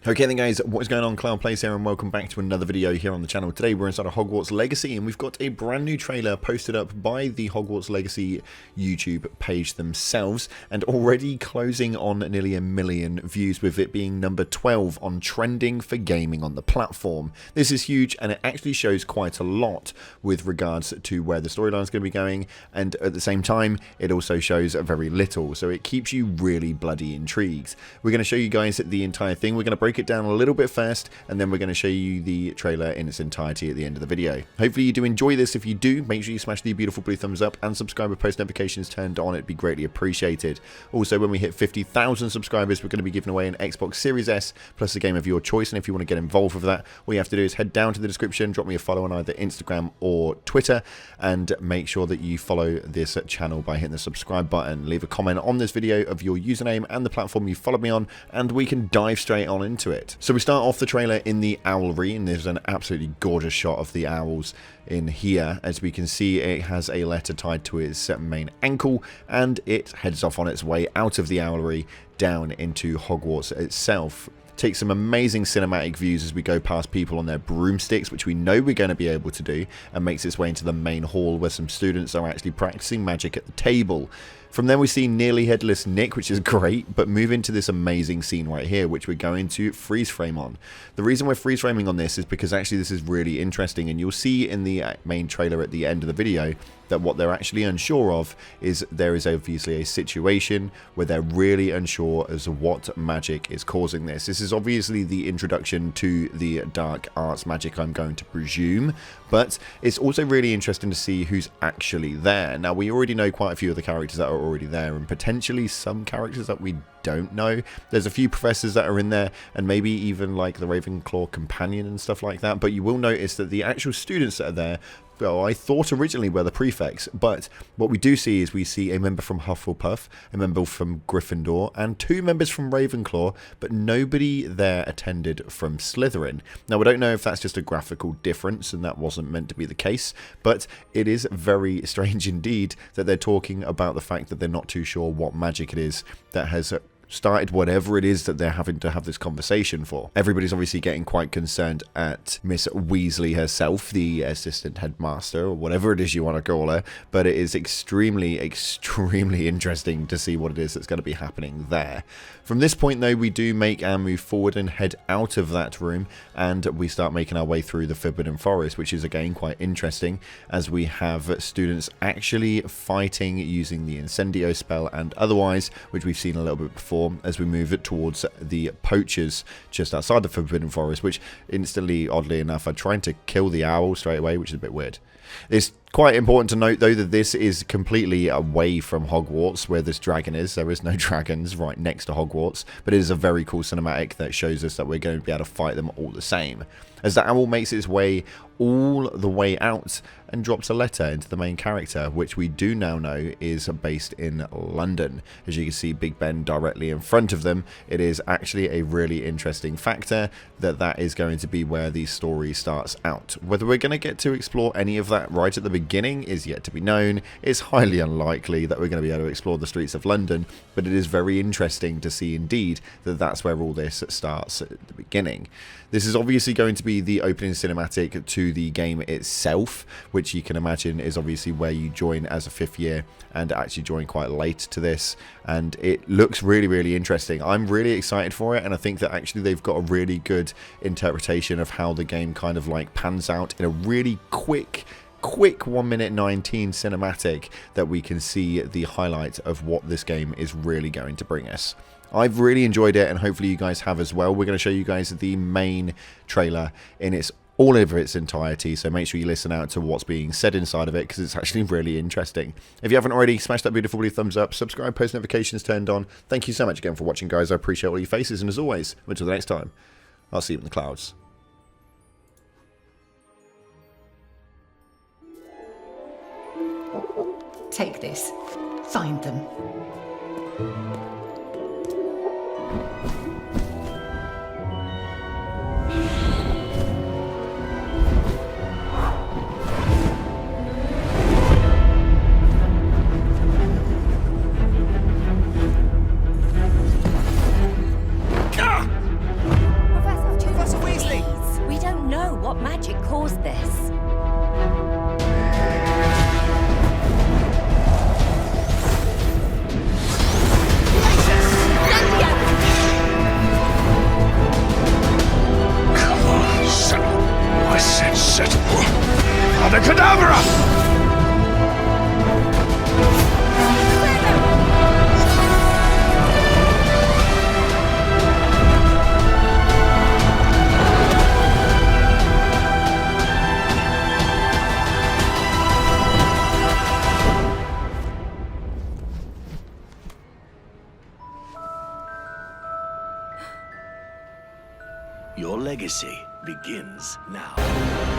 Okay then guys, what is going on? Cloud Plays here and welcome back to another video here on the channel. Today we're inside of Hogwarts Legacy and we've got a brand new trailer posted up by the Hogwarts Legacy YouTube page themselves and already closing on nearly 1 million views, with it being number 12 on trending for gaming on the platform. This is huge and it actually shows quite a lot with regards to where the storyline is going to be going, and at the same time it also shows very little, so it keeps you really bloody intrigued. We're going to show you guys the entire thing. We're going to break it down a little bit first and then we're going to show you the trailer in its entirety at the end of the video. Hopefully you do enjoy this. If you do, make sure you smash the beautiful blue thumbs up and subscribe with post notifications turned on. It'd be greatly appreciated. Also, when we hit 50,000 subscribers, we're going to be giving away an Xbox Series S plus a game of your choice, and if you want to get involved with that, all you have to do is head down to the description, drop me a follow on either Instagram or Twitter, and make sure that you follow this channel by hitting the subscribe button. Leave a comment on this video of your username and the platform you followed me on, and we can dive straight on into it. So we start off the trailer in the owlery, and there's an absolutely gorgeous shot of the owls in here. As we can see, it has a letter tied to its main ankle and it heads off on its way out of the owlery down into Hogwarts itself. Take some amazing cinematic views as we go past people on their broomsticks, which we know we're going to be able to do, and makes its way into the main hall where some students are actually practicing magic at the table. From there we see nearly headless Nick, which is great, but move into this amazing scene right here, which we're going to freeze frame on. The reason we're freeze framing on this is because actually this is really interesting, and you'll see in the main trailer at the end of the video that what they're actually unsure of is there is obviously a situation where they're really unsure as to what magic is causing this. This is obviously the introduction to the dark arts magic, I'm going to presume, but it's also really interesting to see who's actually there. Now, we already know quite a few of the characters that are already there, and potentially some characters that we don't know. There's a few professors that are in there, and maybe even like the Ravenclaw companion and stuff like that, but you will notice that the actual students that are there, well, I thought originally were the prefects, but what we do see is we see a member from Hufflepuff, a member from Gryffindor, and 2 members from Ravenclaw, but nobody there attended from Slytherin. Now, we don't know if that's just a graphical difference and that wasn't meant to be the case, but it is very strange indeed that they're talking about the fact that they're not too sure what magic it is that has started whatever it is that they're having to have this conversation for. Everybody's obviously getting quite concerned at Miss Weasley herself, the assistant headmaster, or whatever it is you want to call her, but it is extremely interesting to see what it is that's going to be happening there. From this point though, we do make our move forward and head out of that room, and we start making our way through the Forbidden Forest, which is again quite interesting, as we have students actually fighting using the Incendio spell and otherwise, which we've seen a little bit before, as we move it towards the poachers just outside the Forbidden Forest, which instantly, oddly enough, are trying to kill the owl straight away, which is a bit weird. It's quite important to note though that this is completely away from Hogwarts where this dragon is. There is no dragons right next to Hogwarts, but it is a very cool cinematic that shows us that we're going to be able to fight them all the same. As the owl makes its way all the way out and drops a letter into the main character, which we do now know is based in London. As you can see Big Ben directly in front of them, it is actually a really interesting factor that that is going to be where the story starts out. Whether we're going to get to explore any of that right at the beginning is yet to be known. It's highly unlikely that we're going to be able to explore the streets of London, but it is very interesting to see indeed that that's where all this starts at the beginning. This is obviously going to be the opening cinematic to the game itself, which you can imagine is obviously where you join as a 5th year and actually join quite late to this, and it looks really interesting. I'm really excited for it, and I think that actually they've got a really good interpretation of how the game kind of like pans out in a really quick 1 minute 19 cinematic that we can see the highlight of what this game is really going to bring us. I've really enjoyed it, and hopefully you guys have as well. We're going to show you guys the main trailer in all over its entirety, so make sure you listen out to what's being said inside of it, because it's actually really interesting. If you haven't already, smash that beautiful blue thumbs up, subscribe, post notifications turned on. Thank you so much again for watching, guys. I appreciate all your faces, and as always, until the next time, I'll see you in the clouds. Take this. Find them. Your legacy begins now.